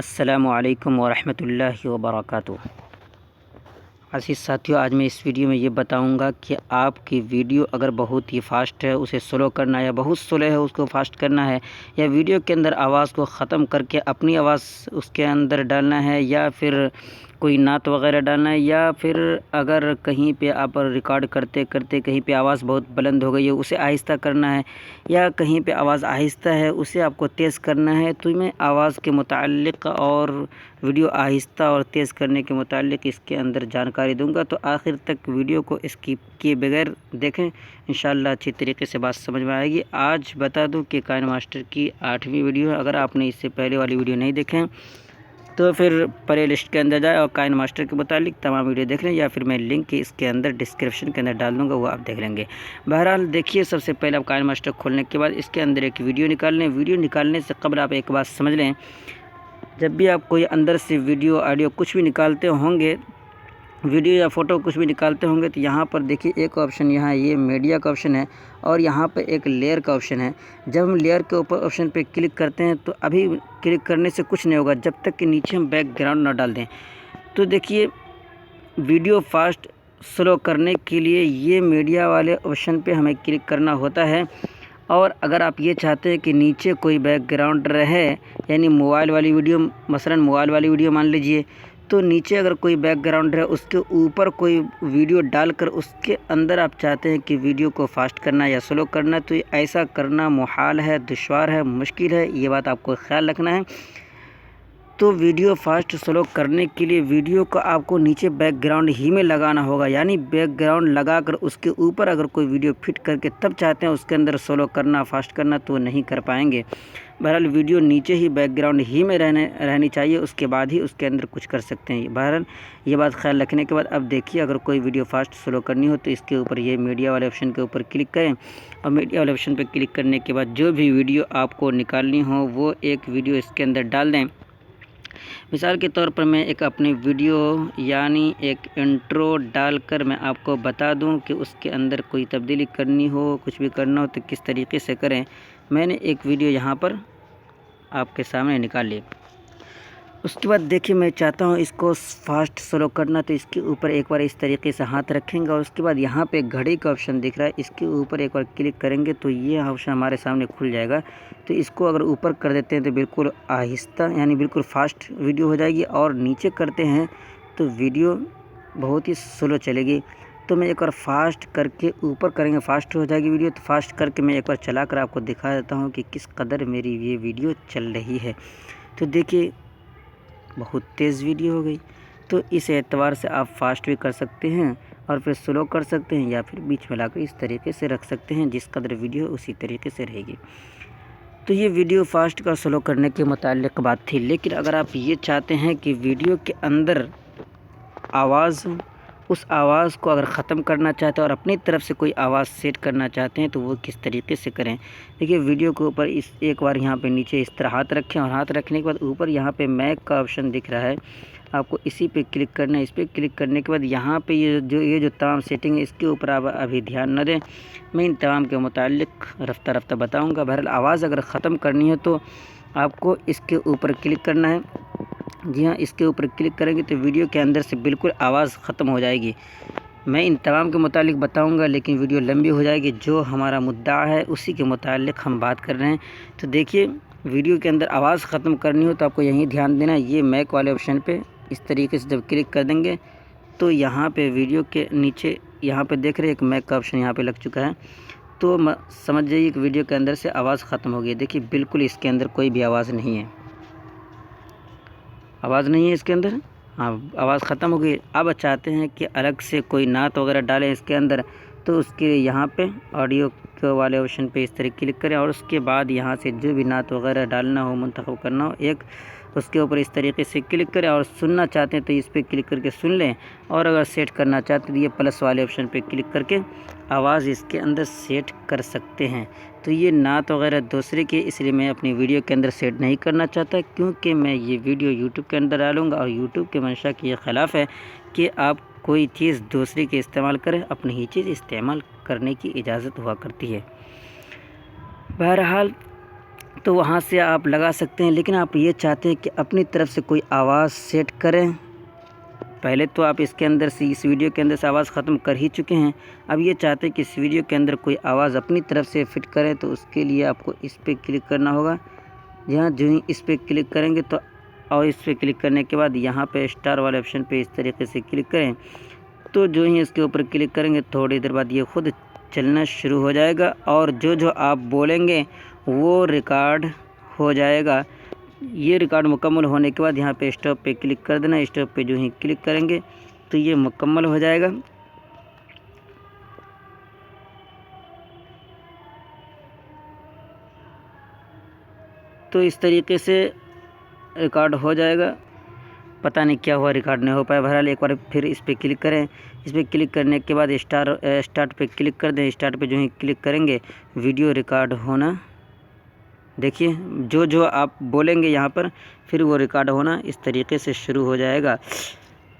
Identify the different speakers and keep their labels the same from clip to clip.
Speaker 1: अस्सलामुअलैकुम वरहमतुल्लाहि वबरकातुहू। अज़ीज़ साथियों, आज मैं इस वीडियो में ये बताऊंगा कि आपकी वीडियो अगर बहुत ही फ़ास्ट है उसे स्लो करना है, या बहुत स्लो है उसको फ़ास्ट करना है, या वीडियो के अंदर आवाज़ को ख़त्म करके अपनी आवाज़ उसके अंदर डालना है, या फिर कोई नात वगैरह डालना है, या फिर अगर कहीं पे आप रिकॉर्ड करते करते कहीं पे आवाज़ बहुत बुलंद हो गई है उसे आहिस्ता करना है, या कहीं पे आवाज़ आहिस्ता है उसे आपको तेज़ करना है। तो मैं आवाज़ के मुताल्लिक़ और वीडियो आहिस्ता और तेज़ करने के मुताल्लिक़ इसके अंदर जानकारी दूंगा, तो आखिर तक वीडियो को स्किप किए बगैर देखें, इंशाअल्लाह अच्छी तरीके से बात समझ में आएगी। आज बता दूं कि काइनमास्टर की 8वीं वीडियो है। अगर आपने इससे पहले वाली वीडियो नहीं देखें तो फिर प्ले लिस्ट के अंदर जाए और काइनमास्टर के मुतालिक तमाम वीडियो देख लें, या फिर मैं लिंक इसके अंदर डिस्क्रिप्शन के अंदर डाल दूँगा, वो आप देख लेंगे। बहरहाल देखिए, सबसे पहले आप काइनमास्टर खोलने के बाद इसके अंदर एक वीडियो निकाल लें। वीडियो निकालने से कबल आप एक बात समझ लें, जब भी आप कोई अंदर से वीडियो ऑडियो कुछ भी निकालते होंगे, वीडियो या फ़ोटो कुछ भी निकालते होंगे, तो यहाँ पर देखिए एक ऑप्शन यहाँ ये मीडिया का ऑप्शन है, और यहाँ पे एक लेयर का ऑप्शन है। जब हम लेयर के ऊपर ऑप्शन पे क्लिक करते हैं तो अभी क्लिक करने से कुछ नहीं होगा जब तक कि नीचे हम बैकग्राउंड ना डाल दें। तो देखिए, वीडियो फास्ट स्लो करने के लिए ये मीडिया वाले ऑप्शन पे हमें क्लिक करना होता है। और अगर आप ये चाहते हैं कि नीचे कोई बैकग्राउंड रहे, यानी मोबाइल वाली वीडियो, मसलन मोबाइल वाली वीडियो मान लीजिए, तो नीचे अगर कोई बैकग्राउंड है उसके ऊपर कोई वीडियो डालकर उसके अंदर आप चाहते हैं कि वीडियो को फास्ट करना या स्लो करना, तो ऐसा करना मुहाल है, दुश्वार है, मुश्किल है। ये बात आपको ख्याल रखना है। तो वीडियो फास्ट स्लो करने के लिए वीडियो को आपको नीचे बैकग्राउंड ही में लगाना होगा, यानी बैकग्राउंड लगाकर उसके ऊपर अगर कोई वीडियो फिट करके तब चाहते हैं उसके अंदर स्लो करना, फास्ट करना, तो नहीं कर पाएंगे। बहरहाल वीडियो नीचे ही बैकग्राउंड ही में रहनी चाहिए, उसके बाद ही उसके अंदर कुछ कर सकते हैं। बहरहाल ये बात ख्याल रखने के बाद अब देखिए, अगर कोई वीडियो फास्ट स्लो करनी हो तो इसके ऊपर ये मीडिया वाले ऑप्शन के ऊपर क्लिक करें, और मीडिया वाले ऑप्शन पर क्लिक करने के बाद जो भी वीडियो आपको निकालनी हो वो एक वीडियो इसके अंदर डाल दें। मिसाल के तौर पर मैं एक अपनी वीडियो यानी एक इंट्रो डालकर मैं आपको बता दूं कि उसके अंदर कोई तब्दीली करनी हो, कुछ भी करना हो तो किस तरीके से करें। मैंने एक वीडियो यहाँ पर आपके सामने निकाल ली। उसके बाद देखिए, मैं चाहता हूँ इसको फास्ट स्लो करना, तो इसके ऊपर एक बार इस तरीके से हाथ रखेंगे, और उसके बाद यहाँ पे घड़ी का ऑप्शन दिख रहा है, इसके ऊपर एक बार क्लिक करेंगे तो ये ऑप्शन हमारे सामने खुल जाएगा। तो इसको अगर ऊपर कर देते हैं तो बिल्कुल आहिस्ता यानी बिल्कुल फास्ट वीडियो हो जाएगी, और नीचे करते हैं तो वीडियो बहुत ही स्लो चलेगी। तो मैं एक बार फास्ट करके ऊपर करेंगे, फास्ट हो जाएगी वीडियो। तो फास्ट करके मैं एक बार चला कर आपको दिखा देता हूँ कि किस कदर मेरी ये वीडियो चल रही है। तो देखिए, बहुत तेज़ वीडियो हो गई। तो इस एतबार से आप फास्ट भी कर सकते हैं और फिर स्लो कर सकते हैं, या फिर बीच में लाकर इस तरीके से रख सकते हैं, जिस कदर वीडियो उसी तरीके से रहेगी। तो ये वीडियो फास्ट का स्लो करने के मुताल्लिक़ बात थी। लेकिन अगर आप ये चाहते हैं कि वीडियो के अंदर आवाज़, उस आवाज़ को अगर ख़त्म करना चाहते हैं और अपनी तरफ से कोई आवाज़ सेट करना चाहते हैं, तो वो किस तरीके से करें। देखिए, वीडियो के ऊपर इस एक बार यहाँ पे नीचे इस तरह हाथ रखें, और हाथ रखने के बाद ऊपर यहाँ पे मैक का ऑप्शन दिख रहा है, आपको इसी पे क्लिक करना है। इस पर क्लिक करने के बाद यहाँ पे ये जो तमाम सेटिंग है इसके ऊपर आप अभी ध्यान न दें, मैं इन तमाम के मुताल्लिक़ रफ्ता रफ्ता बताऊँगा। बहरहाल आवाज़ अगर ख़त्म करनी है तो आपको इसके ऊपर क्लिक करना है। जी हाँ, इसके ऊपर क्लिक करेंगे तो वीडियो के अंदर से बिल्कुल आवाज़ ख़त्म हो जाएगी। मैं इन तमाम के मुतालिक बताऊंगा, लेकिन वीडियो लंबी हो जाएगी। जो हमारा मुद्दा है उसी के मुतालिक हम बात कर रहे हैं। तो देखिए, वीडियो के अंदर आवाज़ ख़त्म करनी हो तो आपको यहीं ध्यान देना, ये मैक वाले ऑप्शन पे इस तरीके से जब क्लिक कर देंगे तो यहाँ पे वीडियो के नीचे यहाँ पे देख रहे हैं एक मैक का ऑप्शन यहाँ पे लग चुका है। तो समझ जाइए कि वीडियो के अंदर से आवाज़ ख़त्म हो गई। देखिए, बिल्कुल इसके अंदर कोई भी आवाज़ नहीं है, आवाज़ नहीं है इसके अंदर। हाँ, आवाज़ ख़त्म हो गई। अब चाहते हैं कि अलग से कोई नात वगैरह डालें इसके अंदर, तो उसके लिए यहाँ पे ऑडियो के वाले ऑप्शन पे इस तरह क्लिक करें, और उसके बाद यहाँ से जो भी नात वगैरह डालना हो, मुंतखब करना हो, एक उसके ऊपर इस तरीके से क्लिक करें। और सुनना चाहते हैं तो इस पर क्लिक करके सुन लें, और अगर सेट करना चाहते हैं तो ये प्लस वाले ऑप्शन पे क्लिक करके आवाज़ इसके अंदर सेट कर सकते हैं। तो ये नात वगैरह दूसरे के, इसलिए मैं अपनी वीडियो के अंदर सेट नहीं करना चाहता, क्योंकि मैं ये वीडियो यूट्यूब के अंदर डालूँगा, और यूट्यूब के मंशा के ये ख़िलाफ़ है कि आप कोई चीज़ दूसरे के इस्तेमाल करें, अपनी ही चीज़ इस्तेमाल करने की इजाज़त हुआ करती है। बहरहाल तो वहाँ से आप लगा सकते हैं। लेकिन आप ये चाहते हैं कि अपनी तरफ से कोई आवाज़ सेट करें, पहले तो आप इसके अंदर से इस वीडियो के अंदर से आवाज़ ख़त्म कर ही चुके हैं। अब ये चाहते हैं कि इस वीडियो के अंदर कोई आवाज़ अपनी तरफ से फिट करें, तो उसके लिए आपको इस पर क्लिक करना होगा। जहाँ जो ही इस पर क्लिक करेंगे तो और इस पर क्लिक करने के बाद यहाँ पे स्टार वाले ऑप्शन पे इस तरीके से क्लिक करें। तो जो ही इसके ऊपर क्लिक करेंगे थोड़ी देर बाद ये खुद चलना शुरू हो जाएगा और जो आप बोलेंगे वो रिकॉर्ड हो जाएगा। ये रिकॉर्ड मुकम्मल होने के बाद यहाँ पे स्टॉप पे क्लिक कर देना। स्टॉप पे जो ही क्लिक करेंगे तो ये मुकम्मल हो जाएगा। तो इस तरीके से रिकॉर्ड हो जाएगा। पता नहीं क्या हुआ, रिकॉर्ड नहीं हो पाया। बहरहाल एक बार फिर इस पर क्लिक करें। इस पर क्लिक करने के बाद स्टार्ट पे क्लिक कर दें। स्टार्ट पे जो ही क्लिक करेंगे वीडियो रिकॉर्ड होना, देखिए जो आप बोलेंगे यहाँ पर फिर वो रिकॉर्ड होना इस तरीके से शुरू हो जाएगा।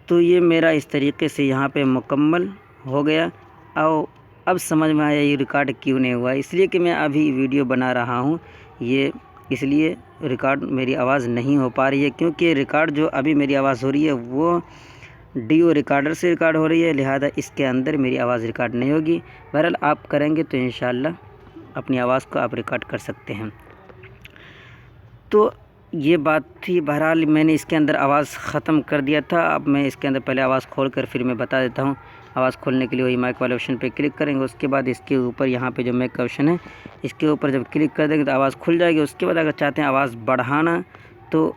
Speaker 1: तो ये मेरा इस तरीके से यहाँ पे मुकम्मल हो गया। और अब समझ में आया ये रिकॉर्ड क्यों नहीं हुआ। इसलिए कि मैं अभी वीडियो बना रहा हूँ, ये इसलिए रिकॉर्ड मेरी आवाज़ नहीं हो पा रही है, क्योंकि रिकॉर्ड जो अभी मेरी आवाज़ हो रही है वो डियो रिकॉर्डर से रिकॉर्ड हो रही है, लिहाजा इसके अंदर मेरी आवाज़ रिकॉर्ड नहीं होगी। बहरहाल आप करेंगे तो इंशाल्लाह अपनी आवाज़ को आप रिकॉर्ड कर सकते हैं। तो ये बात थी। बहरहाल मैंने इसके अंदर आवाज़ ख़त्म कर दिया था। अब मैं इसके अंदर पहले आवाज़ खोल कर फिर मैं बता देता हूँ। आवाज़ खोलने के लिए वही माइक वाले ऑप्शन पे क्लिक करेंगे। उसके बाद इसके ऊपर यहाँ पे जो माइक का ऑप्शन है इसके ऊपर जब क्लिक कर देंगे तो आवाज़ खुल जाएगी। उसके बाद अगर चाहते हैं आवाज़ बढ़ाना तो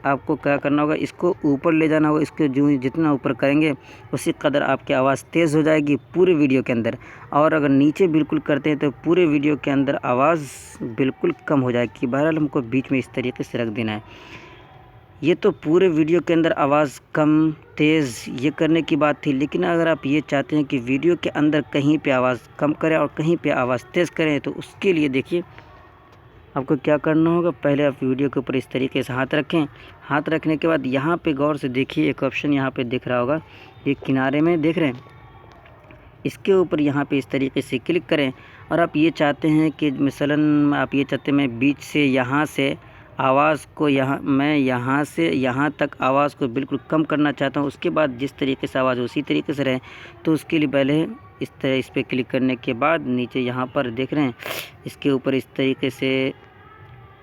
Speaker 1: आपको क्या करना होगा, इसको ऊपर ले जाना होगा। इसको जो जितना ऊपर करेंगे उसी कदर आपकी आवाज़ तेज़ हो जाएगी पूरे वीडियो के अंदर। और अगर नीचे बिल्कुल करते हैं तो पूरे वीडियो के अंदर आवाज़ बिल्कुल कम हो जाएगी। बहरहाल हमको बीच में इस तरीके से रख देना है। ये तो पूरे वीडियो के अंदर आवाज़ कम तेज़ ये करने की बात थी। लेकिन अगर आप ये चाहते हैं कि वीडियो के अंदर कहीं पे आवाज़ कम करें और कहीं पे आवाज़ तेज़ करें, तो उसके लिए देखिए आपको क्या करना होगा। पहले आप वीडियो के ऊपर इस तरीके से हाथ रखें। हाथ रखने के बाद यहाँ पे गौर से देखिए एक ऑप्शन यहाँ पे दिख रहा होगा, ये किनारे में देख रहे हैं, इसके ऊपर यहाँ पे इस तरीके से क्लिक करें। और आप ये चाहते हैं कि मिसलन आप ये चाहते हैं मैं बीच से यहाँ से आवाज़ को मैं यहाँ से यहाँ तक आवाज़ को बिल्कुल कम करना चाहता हूँ। उसके बाद जिस तरीके से आवाज़ उसी तरीके से रहे, तो उसके लिए पहले इस तरह इस पर क्लिक करने के बाद नीचे यहाँ पर देख रहे हैं इसके ऊपर इस तरीके से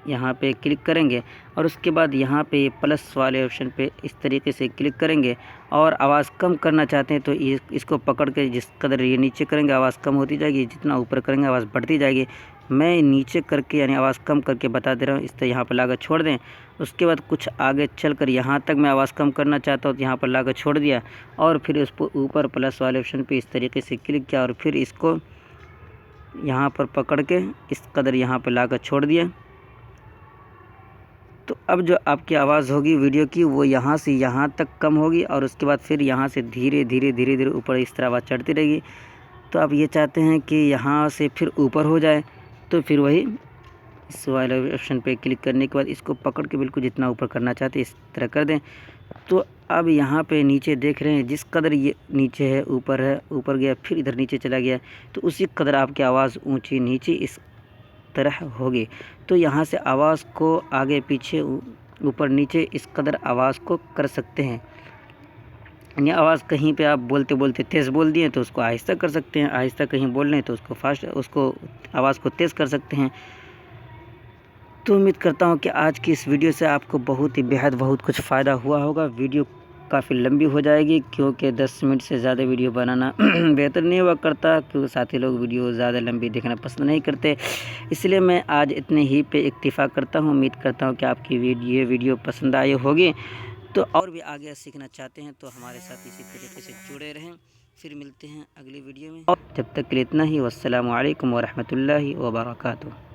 Speaker 1: यहाँ पे क्लिक करेंगे। और उसके बाद यहाँ पे प्लस वाले ऑप्शन पे इस तरीके से क्लिक करेंगे। और आवाज़ कम करना चाहते हैं तो इसको पकड़ के जिस कदर ये नीचे करेंगे आवाज़ कम होती जाएगी, जितना ऊपर करेंगे आवाज़ बढ़ती जाएगी। मैं नीचे करके यानी आवाज़ कम करके बता दे रहा हूँ। इस तरह यहाँ पर लाकर छोड़ दें। उसके बाद कुछ आगे चलकर यहाँ तक मैं आवाज़ कम करना चाहता हूँ तो यहाँ पर लाकर छोड़ दिया। और फिर उस पर ऊपर प्लस वाले ऑप्शन पे इस तरीके से क्लिक किया और फिर इसको यहाँ पर पकड़ के इस कदर यहाँ पर लाकर छोड़ दिया। तो अब जो आपकी आवाज़ होगी वीडियो की वो यहाँ से यहाँ तक कम होगी और उसके बाद फिर यहाँ से धीरे धीरे ऊपर इस तरह आवाज़ चढ़ती रहेगी। तो आप ये चाहते हैं कि यहाँ से फिर ऊपर हो जाए, तो फिर वही इस वाले ऑप्शन पे क्लिक करने के बाद इसको पकड़ के बिल्कुल जितना ऊपर करना चाहते हैं इस तरह कर दें। तो अब यहाँ पे नीचे देख रहे हैं जिस कदर ये नीचे है ऊपर गया फिर इधर नीचे चला गया, तो उसी कदर आपकी आवाज़ ऊँची नीचे इस तरह होगी। तो यहाँ से आवाज़ को आगे पीछे ऊपर नीचे इस कदर आवाज़ को कर सकते हैं। यानी आवाज़ कहीं पे आप बोलते बोलते तेज़ बोल दिए तो उसको आहिस्ता कर सकते हैं, आहिस्ता कहीं बोल रहे हैं तो उसको फास्ट उसको आवाज़ को तेज़ कर सकते हैं। तो उम्मीद करता हूँ कि आज की इस वीडियो से आपको बहुत कुछ फ़ायदा हुआ होगा। वीडियो काफ़ी लंबी हो जाएगी क्योंकि 10 मिनट से ज़्यादा वीडियो बनाना बेहतर नहीं हुआ करता, क्योंकि साथी लोग वीडियो ज़्यादा लंबी देखना पसंद नहीं करते। इसलिए मैं आज इतने ही पे इक्तिफ़ा करता हूँ। उम्मीद करता हूँ कि आपकी ये वीडियो पसंद आई होगी। तो और भी आगे सीखना चाहते हैं तो हमारे साथ इसी तरीके से जुड़े रहें। फिर मिलते हैं अगली वीडियो में। जब तक के लिए इतना ही। वस्सलामु अलैकुम वरहमतुल्लाहि वबरकातुहू।